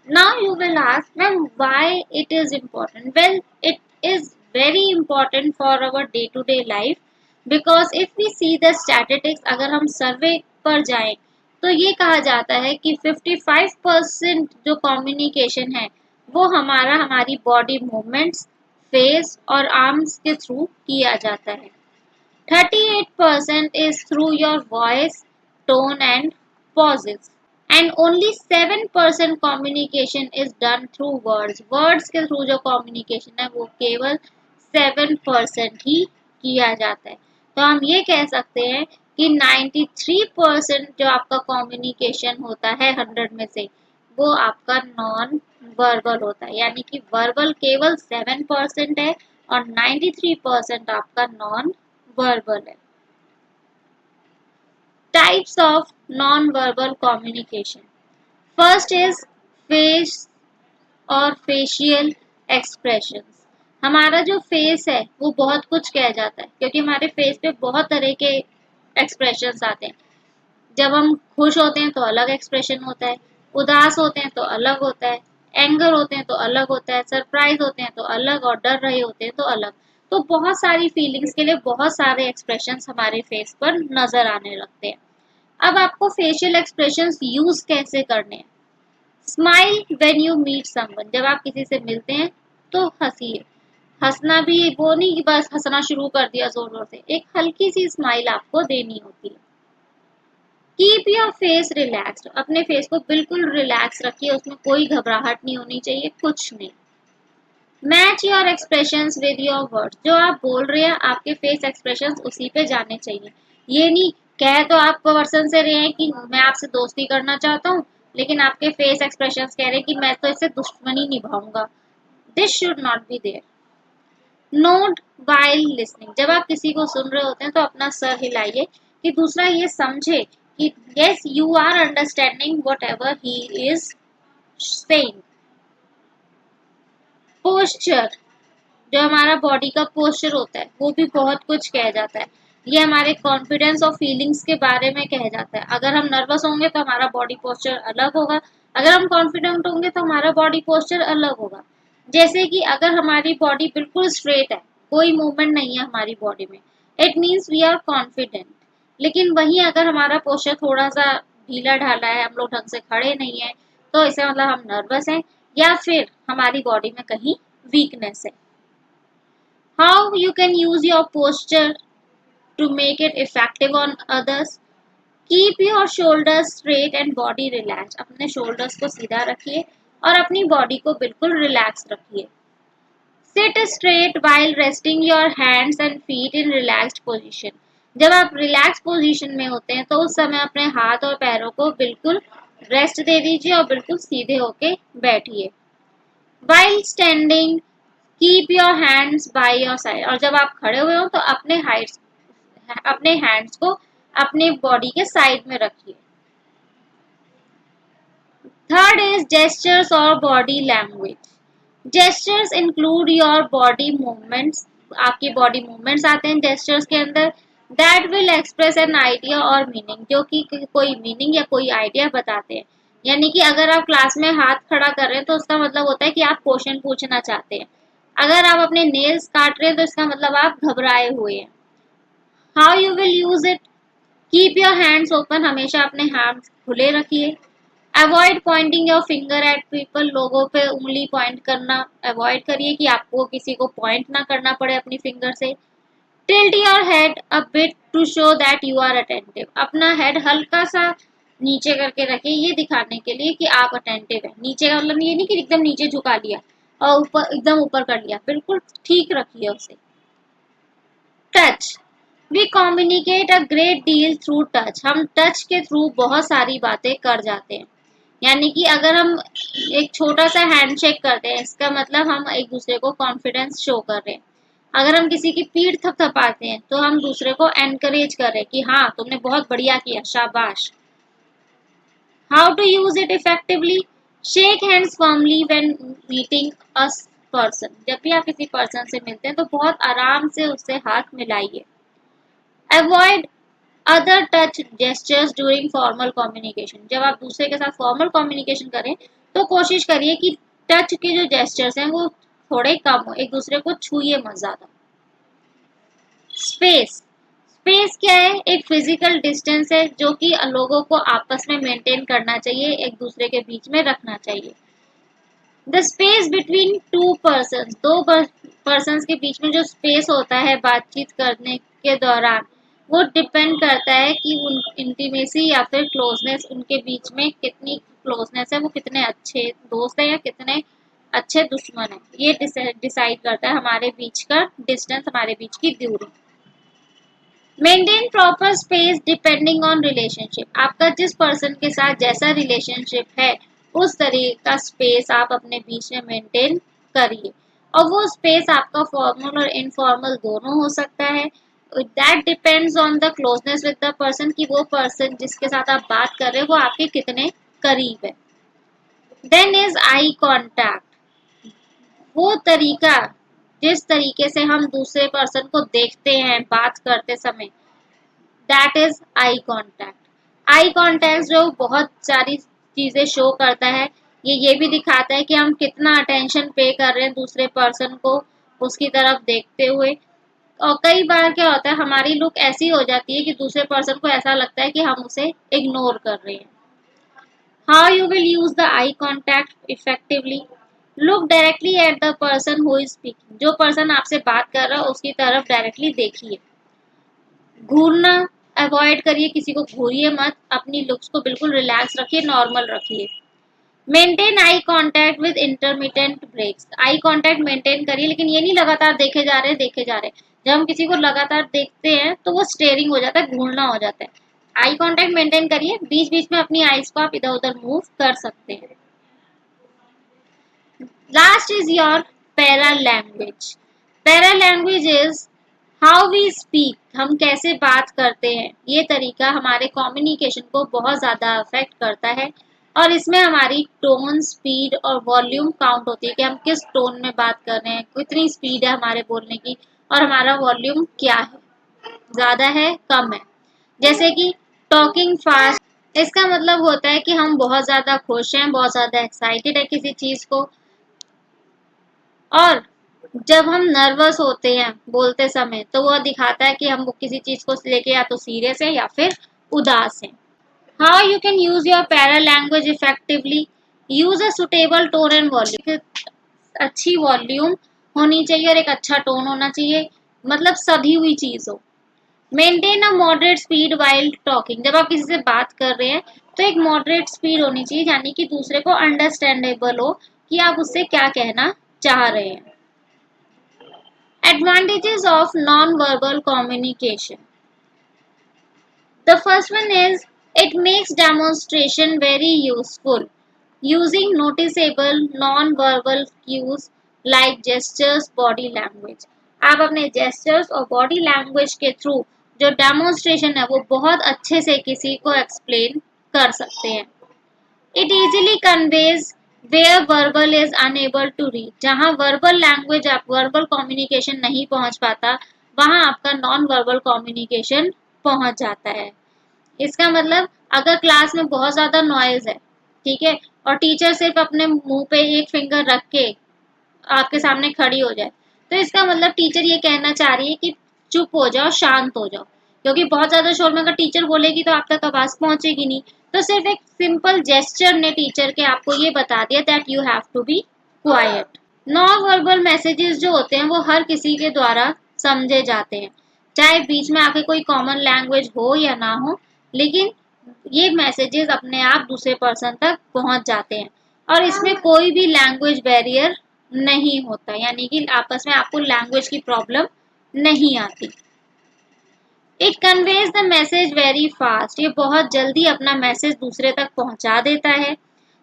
Now you will ask, ma'am, why it is important? Well, it is very important for our day-to-day life because if we see the statistics, अगर हम सर्वे पर जाएं तो ये कहा जाता है कि 55% जो कम्युनिकेशन है वो हमारी बॉडी मूवमेंट्स, फेस और आर्म्स के थ्रू किया जाता है। 38% is through your voice, tone and pauses. And only 7% communication is done through words. Words के थ्रू जो communication है वो केवल 7% ही किया जाता है। तो हम ये कह सकते हैं कि 93% जो आपका communication होता है 100 में से वो आपका नॉन वर्बल होता है, यानी कि वर्बल केवल 7% है और 93% आपका नॉन वर्बल है। Types of non-verbal communication. First is face और facial expressions. हमारा जो फेस है वो बहुत कुछ कह जाता है क्योंकि हमारे फेस पे बहुत तरह के एक्सप्रेशंस आते हैं। जब हम खुश होते हैं तो अलग एक्सप्रेशन होता है, उदास होते हैं तो अलग होता है, एंगर होते हैं तो अलग होता है, सरप्राइज होते हैं तो अलग और डर रहे होते हैं तो अलग। तो बहुत सारी फीलिंग्स के लिए बहुत सारे एक्सप्रेशंस हमारे फेस पर नजर आने लगते हैं। अब आपको फेशियल एक्सप्रेशंस यूज कैसे करने हैं। Smile when you meet someone, जब आप किसी से मिलते हैं तो हंसिए। हंसना भी वो नहीं कि बस हंसना शुरू कर दिया जोर जोर से, एक हल्की सी स्माइल आपको देनी होती है। कीप योर फेस रिलैक्स्ड, अपने फेस को बिल्कुल रिलैक्स रखिए, उसमें कोई घबराहट नहीं होनी चाहिए, कुछ नहीं। Match your expressions with your words, जो आप बोल रहे हैं आपके फेस एक्सप्रेशंस उसी पे जाने चाहिए। ये नहीं कह तो आप पर्सन से रहे हैं कि मैं आपसे दोस्ती करना चाहता हूँ, लेकिन आपके फेस एक्सप्रेशंस कह रहे हैं कि मैं तो इससे दुश्मनी निभाऊंगा। This should not be there. Note while listening, जब आप किसी को सुन रहे होते हैं तो अपना सर हिलाइए कि दूसरा ये समझे कि yes you are understanding whatever he is saying. Posture, जो हमारा बॉडी का पोस्चर होता है वो भी बहुत कुछ कह जाता है। ये हमारे कॉन्फिडेंस और फीलिंग्स के बारे में कह जाता है। अगर हम नर्वस होंगे तो हमारा बॉडी पोस्चर अलग होगा, अगर हम कॉन्फिडेंट होंगे तो हमारा बॉडी पोस्चर अलग होगा। जैसे कि अगर हमारी बॉडी बिल्कुल स्ट्रेट है, कोई मूवमेंट नहीं है हमारी बॉडी में, it means we are confident. लेकिन वहीं अगर हमारा पोस्चर थोड़ा सा ढीला ढाला है, हम लोग ढंग से खड़े नहीं है, तो इससे मतलब हम नर्वस हैं या फिर हमारी बॉडी में कहीं वीकनेस है। How you can use your posture to make it effective on others. Keep your shoulders straight and body relaxed. अपने shoulders को सीधा रखिए और अपनी body को बिल्कुल relax रखिए। Sit straight while resting your hands and feet in relaxed position. जब आप relaxed position में होते हैं तो उस समय अपने हाथ और पैरों को बिल्कुल रेस्ट दे दीजिए और बिल्कुल सीधे होके बैठिए। While standing, keep your hands by your side, और जब आप खड़े हुए हो तो अपने हैंड्स को अपने बॉडी के साइड में रखिए। थर्ड इज जेस्चर्स और body language. Gestures include your body movements, आपकी बॉडी मूवमेंट्स आते हैं जेस्चर्स के अंदर। That will express an idea और मीनिंग, जो कि कोई मीनिंग या कोई आइडिया बताते हैं। यानी कि अगर आप क्लास में हाथ खड़ा कर रहे हैं तो उसका मतलब होता है कि आप क्वेश्चन पूछना चाहते हैं। अगर आप अपने नेल्स काट रहे हैं तो इसका मतलब आप घबराए हुए हैं। How you will use it. Keep your hands open, हमेशा अपने हैंड्स खुले रखिए। Avoid pointing your finger at people, लोगों पे उंगली पॉइंट करना अवॉइड करिए कि आपको किसी को पॉइंट ना करना पड़े अपनी फिंगर से। Tilt your head a bit to show that you are attentive, अपना हेड हल्का सा नीचे करके रखिए, ये दिखाने के लिए कि आप अटेंटिव है। नीचे का मतलब ये नहीं कि एकदम नीचे झुका लिया और ऊपर एकदम ऊपर कर लिया, बिल्कुल ठीक रखिए उसे। Touch, we communicate a great deal through touch, हम टच के थ्रू बहुत सारी बातें कर जाते हैं। यानी कि अगर हम एक छोटा सा हैंडशेक करते हैं, इसका मतलब हम एक दूसरे को कॉन्फिडेंस शो कर रहे हैं। अगर हम किसी की पीठ थपथपाते हैं तो हम दूसरे को एनकरेज कर रहे हैं कि हाँ तुमने बहुत बढ़िया किया, शाबाश। How to use it effectively. Shake hands firmly when meeting a person, जब भी आप किसी पर्सन से मिलते हैं तो बहुत आराम से उससे हाथ मिलाइए। Avoid other touch gestures during formal communication, जब आप दूसरे के साथ फॉर्मल कम्युनिकेशन करें तो कोशिश करिए कि टच के जो जेस्चर्स हैं वो थोड़े कम हो, एक दूसरे को छूइए मत ज्यादा। स्पेस, स्पेस क्या है, एक फिजिकल डिस्टेंस है जो कि लोगों को आपस में मेंटेन करना चाहिए, एक दूसरे के बीच में रखना चाहिए। The space between two person, दो पर्सन के बीच में जो स्पेस होता है बातचीत करने के दौरान, वो डिपेंड करता है कि उन इंटीमेसी या फिर क्लोजनेस, उनके बीच में कितनी क्लोजनेस है, वो कितने अच्छे दोस्त हैं या कितने अच्छे दुश्मन हैं। ये डिसाइड करता है हमारे बीच का डिस्टेंस, हमारे बीच की दूरी। Maintain proper space depending on relationship, आपका जिस पर्सन के साथ जैसा रिलेशनशिप है उस तरीके का स्पेस आप अपने बीच में मेंटेन करिए। और वो स्पेस आपका फॉर्मल और इनफॉर्मल दोनों हो सकता है। That depends on the closeness with the person, कि वो पर्सन जिसके साथ आप बात कर रहे हैं वो आपके कितने करीब है। देन इज आई कॉन्टैक्ट, वो तरीका जिस तरीके से हम दूसरे पर्सन को देखते हैं बात करते समय, that is eye contact. Eye contact जो बहुत सारी चीजें शो करता है, ये भी दिखाता है कि हम कितना अटेंशन पे कर रहे हैं दूसरे पर्सन को, उसकी तरफ देखते हुए। और कई बार क्या होता है, हमारी लुक ऐसी हो जाती है कि दूसरे पर्सन को ऐसा लगता है कि हम उसे इग्नोर कर रहे हैं। How you will use the eye contact effectively? Look directly at the person who is speaking. जो पर्सन आपसे बात कर रहा है उसकी तरफ डायरेक्टली देखिए। घूरना अवॉइड करिए, किसी को घूरिए मत, अपनी लुक्स को बिल्कुल रिलैक्स रखिए, नॉर्मल रखिए। Maintain eye contact with intermittent breaks. Eye contact maintain करिए, लेकिन ये नहीं लगातार देखे जा रहे देखे जा रहे। जब हम किसी को लगातार देखते हैं तो वो स्टेयरिंग हो जाता है, घूरना हो जाता है। आई कांटेक्ट मेंटेन करिए, बीच बीच में अपनी आईज को आप इधर उधर मूव कर सकते हैं। Last is your para language. Para language is how we speak, हम कैसे बात करते हैं। ये तरीका हमारे कम्युनिकेशन को बहुत ज़्यादा अफेक्ट करता है, और इसमें हमारी टोन, स्पीड और वॉल्यूम काउंट होती है कि हम किस टोन में बात कर रहे हैं, कितनी स्पीड है हमारे बोलने की, और हमारा वॉल्यूम क्या है, ज़्यादा है कम है। जैसे कि टॉकिंग फास्ट, इसका मतलब होता है कि हम बहुत ज़्यादा खुश हैं, बहुत ज़्यादा एक्साइटेड है किसी चीज़ को। और जब हम नर्वस होते हैं बोलते समय, तो वो दिखाता है कि हम किसी चीज को लेके या तो सीरियस है या फिर उदास है। How you can use your para language effectively? Use a suitable tone and volume. अच्छी वॉल्यूम होनी चाहिए और एक अच्छा टोन होना चाहिए, मतलब सधी हुई चीज हो। Maintain a moderate speed while talking. जब आप किसी से बात कर रहे हैं तो एक मॉडरेट स्पीड होनी चाहिए, यानी कि दूसरे को अंडरस्टैंडेबल हो कि आप उससे क्या कहना चाह रहे हैं। Advantages of non-verbal communication. The first one is it makes demonstration very useful. Using noticeable non-verbal cues like gestures, body language. आप अपने gestures और body language के थ्रू जो demonstration है वो बहुत अच्छे से किसी को explain कर सकते हैं। It easily conveys where verbal is unable to reach. जहाँ verbal language, आप verbal communication नहीं पहुंच पाता, वहाँ आपका non verbal communication पहुंच जाता है। इसका मतलब अगर क्लास में बहुत ज्यादा नॉइज है, ठीक है, और टीचर सिर्फ अपने मुंह पे एक फिंगर रख के आपके सामने खड़ी हो जाए, तो इसका मतलब टीचर ये कहना चाह रही है कि चुप हो जाओ, शांत हो जाओ। क्योंकि बहुत ज्यादा शोर में अगर टीचर बोलेगी तो आप तक आवाज पहुंचेगी नहीं। तो सिर्फ एक सिंपल जेस्चर ने टीचर के आपको ये बता दिया that you have to be quiet. Non verbal messages जो होते हैं वो हर किसी के द्वारा समझे जाते हैं, चाहे बीच में आके कोई कॉमन लैंग्वेज हो या ना हो, लेकिन ये मैसेजेस अपने आप दूसरे पर्सन तक पहुंच जाते हैं, और इसमें कोई भी लैंग्वेज बैरियर नहीं होता, यानी कि आपस में आपको लैंग्वेज की प्रॉब्लम नहीं आती। It conveys the message very fast, ये बहुत जल्दी अपना मैसेज दूसरे तक पहुंचा देता है।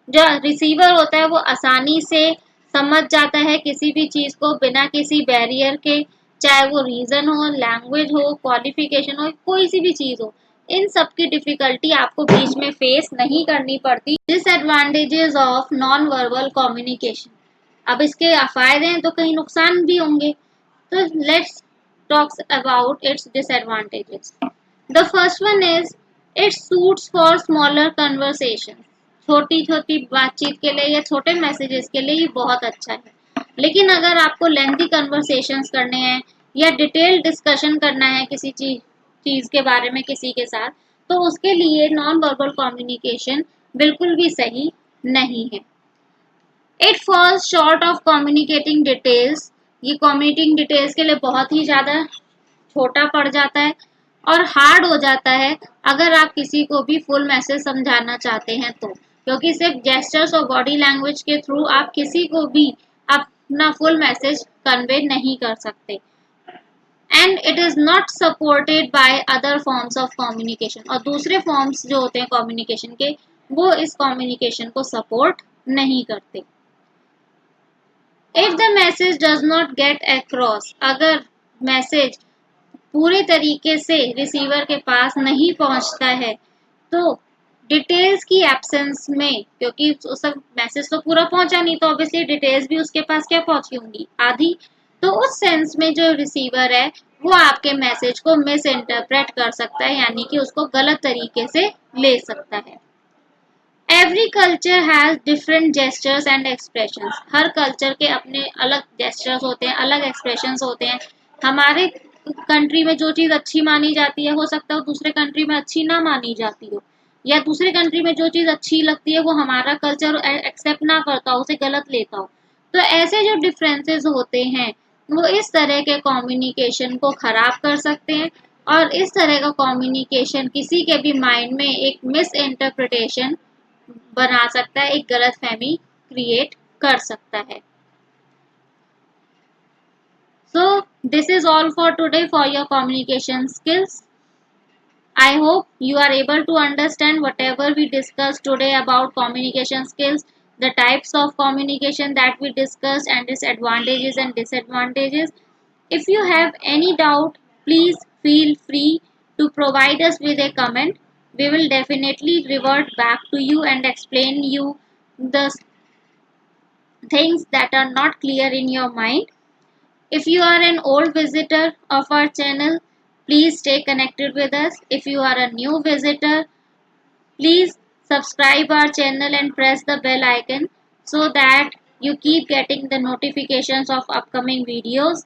जो रिसीवर होता है वो आसानी से समझ जाता है किसी भी चीज को बिना किसी बैरियर के, चाहे वो रीजन हो, लैंग्वेज हो, क्वालिफिकेशन हो, कोई सी भी चीज हो। इन सब की डिफिकल्टी आपको बीच में फेस नहीं करनी पड़ती। Disadvantages of non verbal communication. अब इसके फायदे हैं तो कहीं नुकसान भी होंगे, तो let's talks about its disadvantages. The first one is it suits for smaller conversations. छोटी छोटी बातचीत के लिए या छोटे मैसेजेस के लिए ये बहुत अच्छा है, लेकिन अगर आपको लेंथी कन्वर्सेशंस करने हैं या डिटेल डिस्कशन करना है किसी चीज के बारे में किसी के साथ, तो उसके लिए नॉन वर्बल कम्युनिकेशन बिल्कुल भी सही नहीं है। It falls short of communicating details, ये कम्युनिकेटिंग डिटेल्स के लिए बहुत ही ज़्यादा छोटा पड़ जाता है और हार्ड हो जाता है अगर आप किसी को भी फुल मैसेज समझाना चाहते हैं तो, क्योंकि सिर्फ जेस्चर्स और बॉडी लैंग्वेज के थ्रू आप किसी को भी अपना फुल मैसेज कन्वे नहीं कर सकते। And it is not supported by other forms of communication, और दूसरे फॉर्म्स जो होते हैं कम्युनिकेशन के वो इस कम्युनिकेशन को सपोर्ट नहीं करते। If the message does not get across, अगर मैसेज पूरे तरीके से रिसीवर के पास नहीं पहुंचता है, तो डिटेल्स की एब्सेंस में, क्योंकि सब मैसेज तो पूरा पहुंचा नहीं तो ऑब्वियसली डिटेल्स भी उसके पास क्या पहुंची होंगी, आधी, तो उस सेंस में जो रिसीवर है वो आपके मैसेज को मिस इंटरप्रेट कर सकता है, यानी कि उसको गलत तरीके से ले सकता है। Every culture has different gestures and expressions. Her culture के अपने अलग जेस्चर्स होते हैं, अलग एक्सप्रेशंस होते हैं। हमारे कंट्री में जो चीज़ अच्छी मानी जाती है, हो सकता है दूसरे कंट्री में अच्छी ना मानी जाती हो, या दूसरे कंट्री में जो चीज़ अच्छी लगती है वो हमारा कल्चर एक्सेप्ट ना करता हो, उसे गलत लेता हो। तो ऐसे जो डिफरेंसेस होते हैं वो इस तरह के कम्युनिकेशन को खराब कर सकते हैं, और इस तरह का कम्युनिकेशन किसी के भी माइंड में एक मिस इंटरप्रिटेशन बना सकता है, एक गलतफहमी क्रिएट कर सकता है। So this is all for today for your communication skills. I hope you are able to understand whatever we discussed today about communication skills, the types of communication that we discussed, and its advantages and disadvantages. If you have any doubt, please feel free to provide us with a comment. We will definitely revert back to you and explain you the things that are not clear in your mind. If you are an old visitor of our channel, please stay connected with us. If you are a new visitor, please subscribe our channel and press the bell icon so that you keep getting the notifications of upcoming videos.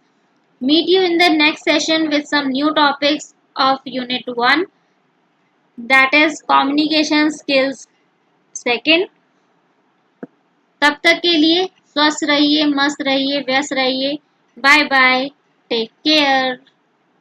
Meet you in the next session with some new topics of Unit 1, that is Communication Skills Second. तब तक के लिए स्वस्थ रहिए, मस्त रहिए, व्यस्त रहिए। Bye bye, take care.